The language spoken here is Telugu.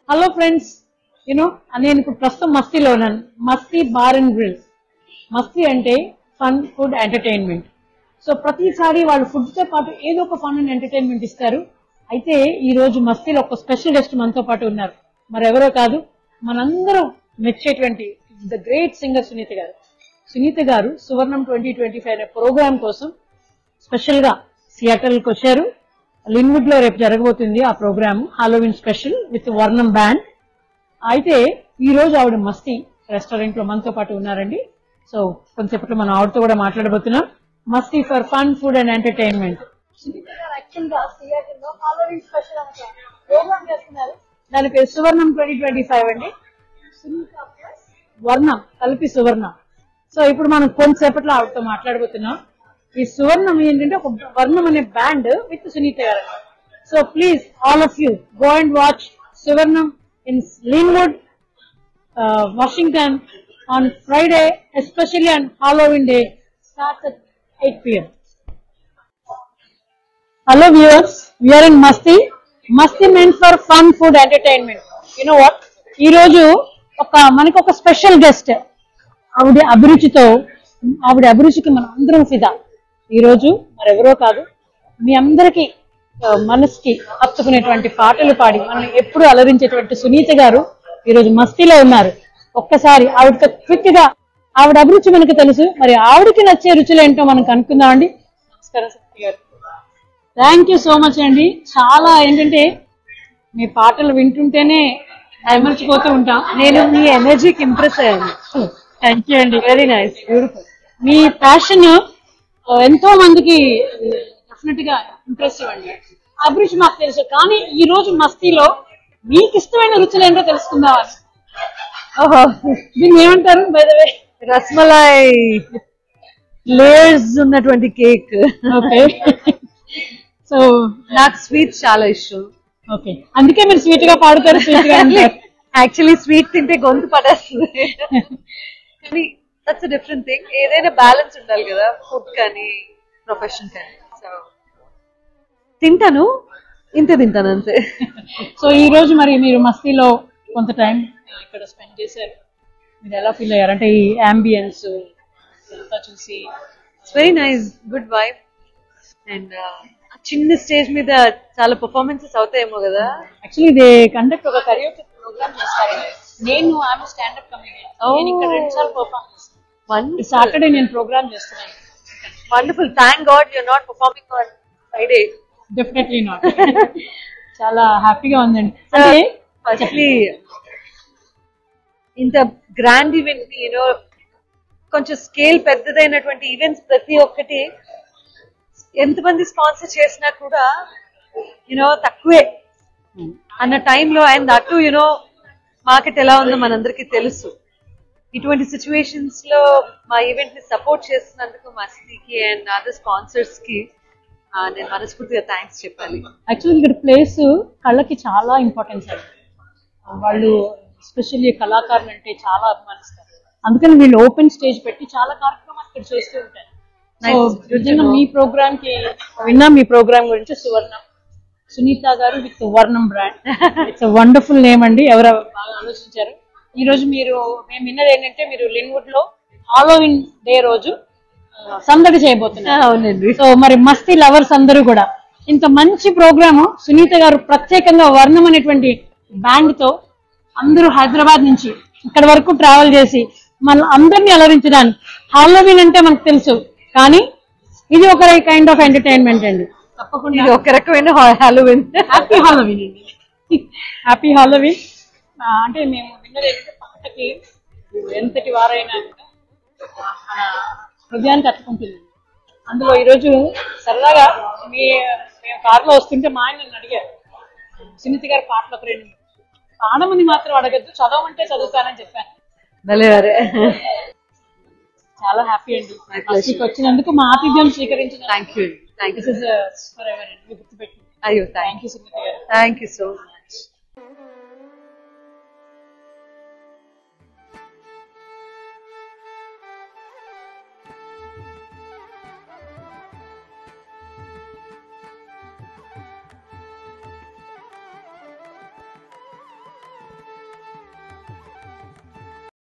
హలో ఫ్రెండ్స్, నేను ఇప్పుడు ప్రస్తుతం మస్తీలో ఉన్నాను. మస్తీ బార్ అండ్ గ్రిల్. మస్తీ అంటే ఫన్, ఫుడ్, ఎంటర్టైన్మెంట్. సో ప్రతిసారి వాళ్ళు ఫుడ్ తో పాటు ఏదో ఒక ఫన్ అండ్ ఎంటర్టైన్మెంట్ ఇస్తారు. అయితే ఈ రోజు మస్తీలో ఒక స్పెషల్ గెస్ట్ మనతో పాటు ఉన్నారు. మరెవరో కాదు, మనందరం మెచ్చేటువంటి ద గ్రేట్ సింగర్ సునీత గారు. సునీత గారు సువర్ణం 2025 అనే ప్రోగ్రామ్ కోసం స్పెషల్ గా సియాటల్ కి వచ్చారు. లిన్వుడ్ లో రేపు జరగబోతుంది ఆ ప్రోగ్రామ్, హాలోవిన్ స్పెషల్ విత్ వర్ణం బ్యాండ్. అయితే ఈ రోజు ఆవిడ మస్తీ రెస్టారెంట్ లో మనతో పాటు ఉన్నారండి. సో కొంచెంసేపట్లో మనం ఆవిడతో కూడా మాట్లాడబోతున్నాం. మస్తీ for fun, food and entertainment. Halloween special అనే ప్రోగ్రామ్ చేస్తున్నారు. దాని పేరు సువర్ణం 2025 అండి. వర్ణం కలిపి సువర్ణం. సో ఇప్పుడు మనం కొంతసేపట్లో ఆవిడతో మాట్లాడబోతున్నాం. ఈ సువర్ణం ఏంటంటే ఒక వర్ణం అనే బ్యాండ్ విత్ సునీత గారు. So please all of you go and watch Suvarnam in Lynnwood, Washington on Friday, especially on Halloween day, starts at 8 p.m. Hello viewers, we are in Masti. Masti meant for fun, food, entertainment. You know what? ఈ రోజు మనకి ఒక స్పెషల్ గెస్ట్. ఆవిడ అభిరుచికి మనం అందరం ఫిదా. ఈ రోజు మరెవరో కాదు, మీ అందరికి మనసుకి హత్తుకునేటువంటి పాటలు పాడి మనం ఎప్పుడు అలరించేటువంటి సునీత గారు ఈ రోజు మస్తీలో ఉన్నారు. ఒక్కసారి ఆవిడతో క్విక్ గా, ఆవిడ అభిరుచి మనకు తెలుసు, మరి ఆవిడకి నచ్చే రుచులు ఏంటో మనం కనుక్కుందామండి. నమస్కారం సునీత గారు. థ్యాంక్ యూ సో మచ్ అండి. చాలా ఏంటంటే మీ పాటలు వింటుంటేనే ఎమర్చిపోతూ ఉంటాం. నేను మీ ఎనర్జీకి ఇంప్రెస్ అయ్యాను. థ్యాంక్ యూ అండి, వెరీ నైస్, బ్యూటిఫుల్. మీ ప్యాషన్ ఎంతో మందికి డెఫినెట్ గా ఇంప్రెసివ్ అండి. అభిరుచి మాకు తెలుసు, కానీ ఈ రోజు మస్తీలో మీకు ఇష్టమైన రుచులు ఏంటో తెలుసుకుందామని. ఓహో, దీన్ని ఏమంటారు? By the way, rasmalai layers ఉన్నటువంటి కేక్. ఓకే. సో నాకు స్వీట్ చాలా ఇష్టం. ఓకే, అందుకే మీరు స్వీట్ గా పాడుతారు, స్వీట్ గా అంటారు. యాక్చువల్లీ స్వీట్ తింటే గొంతు పడేస్తుంది, కానీ దట్స్ అ డిఫరెంట్ థింగ్. ఏదైనా బ్యాలెన్స్ ఉండాలి కదా, ఫుడ్ కానీ ప్రొఫెషన్ కానీ. సో తింటాను, ఇంతే తింటాను అంతే. సో ఈ రోజు మరి మీరు మస్తీలో కొంత టైం ఇక్కడ స్పెండ్ చేశారు. మీరు ఎలా ఫీల్ అయ్యారు? అంటే ఈ అంబియన్స్ అంతా చూసి. It's very nice, good vibe. And చిన్న స్టేజ్ మీద చాలా పర్ఫార్మెన్సెస్ అవుతాయేమో కదా. యాక్చువల్లీ దే కండక్ట్ ఒక కరియోకే ప్రోగ్రామ్ చేస్తారు. నేను ఆమె స్టాండప్ కమెడియన్. నేను ఇక్కడ 2 సార్లు పర్ఫార్మ్ చేస్తాను. సాటర్డే నేను ప్రోగ్రామ్ చేస్తున్నాను. Wonderful, thank God you're not performing on Friday. Definitely not. చాలా హ్యాపీగా ఉందండి. అంటే ఫస్ట్లీ ఇంత గ్రాండ్ ఈవెంట్, యూనో కొంచెం స్కేల్ పెద్దదైనటువంటి ఈవెంట్స్ ప్రతి ఒక్కటి ఎంతమంది స్పాన్సర్ చేసినా కూడా యూనో తక్కువే అన్న టైంలో, అండ్ అటు యూనో మార్కెట్ ఎలా ఉందో మనందరికీ తెలుసు. ఇటువంటి సిచ్యువేషన్స్ లో మా ఈవెంట్ ని సపోర్ట్ చేస్తున్నందుకు మస్తీకి అండ్ అదర్ స్పాన్సర్స్ కి నేను మనస్ఫూర్తిగా థ్యాంక్స్ చెప్పాలి. యాక్చువల్లీ ఇక్కడ ప్లేస్ కళ్ళకి చాలా ఇంపార్టెన్స్ అండి. వాళ్ళు ఎస్పెషల్లీ కళాకారులు అంటే చాలా అభిమానిస్తారు. అందుకని వీళ్ళు ఓపెన్ స్టేజ్ పెట్టి చాలా కార్యక్రమాలు ఇక్కడ చేస్తూ ఉంటారు. మీ ప్రోగ్రామ్ కి విన్నాం. మీ ప్రోగ్రామ్ గురించి సువర్ణం, సునీత గారు విత్ వర్ణం బ్రాండ్. ఇట్స్ వండర్ఫుల్ నేమ్ అండి. ఎవరు బాగా ఆలోచించారు. ఈ రోజు మేము విన్నది ఏంటంటే మీరు లిన్వుడ్ లో హాలోవిన్ డే రోజు సందడి చేయబోతున్నారు. అవునండి. సో మరి మస్తీ లవర్స్ అందరూ కూడా ఇంత మంచి ప్రోగ్రామ్ సునీత గారు ప్రత్యేకంగా వర్ణం అనేటువంటి బ్యాండ్ తో అందరూ హైదరాబాద్ నుంచి ఇక్కడ వరకు ట్రావెల్ చేసి మన అందరినీ అలరించడానికి. హాలోవిన్ అంటే మనకు తెలుసు, కానీ ఇది ఒక కైండ్ ఆఫ్ ఎంటర్టైన్మెంట్ అండి. తప్పకుండా ఇది ఒక రకమైన హాలోవిన్. హ్యాపీ హాలోవిన్ అండి, హ్యాపీ హాలోవిన్. అంటే మేము విన్నది ఏంటంటే పాటకి ఎంతటి వారైనా మన హృదయానికి అట్టుకుంటుంది. అందులో ఈరోజు సరదాగా మేము కారులో వస్తుంటే మా ఆయన నన్ను అడిగారు, సునీత గారి పాటలు ఒక 2 పాడమని మాత్రం అడగద్దు, చదవమంటే చదువుతానని చెప్పాను. చాలా హ్యాపీ అండి వచ్చినందుకు, మా ఆతిథ్యం స్వీకరించిన. Thank you. This is for ever అండి, గుర్తుపెట్టి. అయ్యో, థ్యాంక్ యూ సునీత గారు. Thank you so much.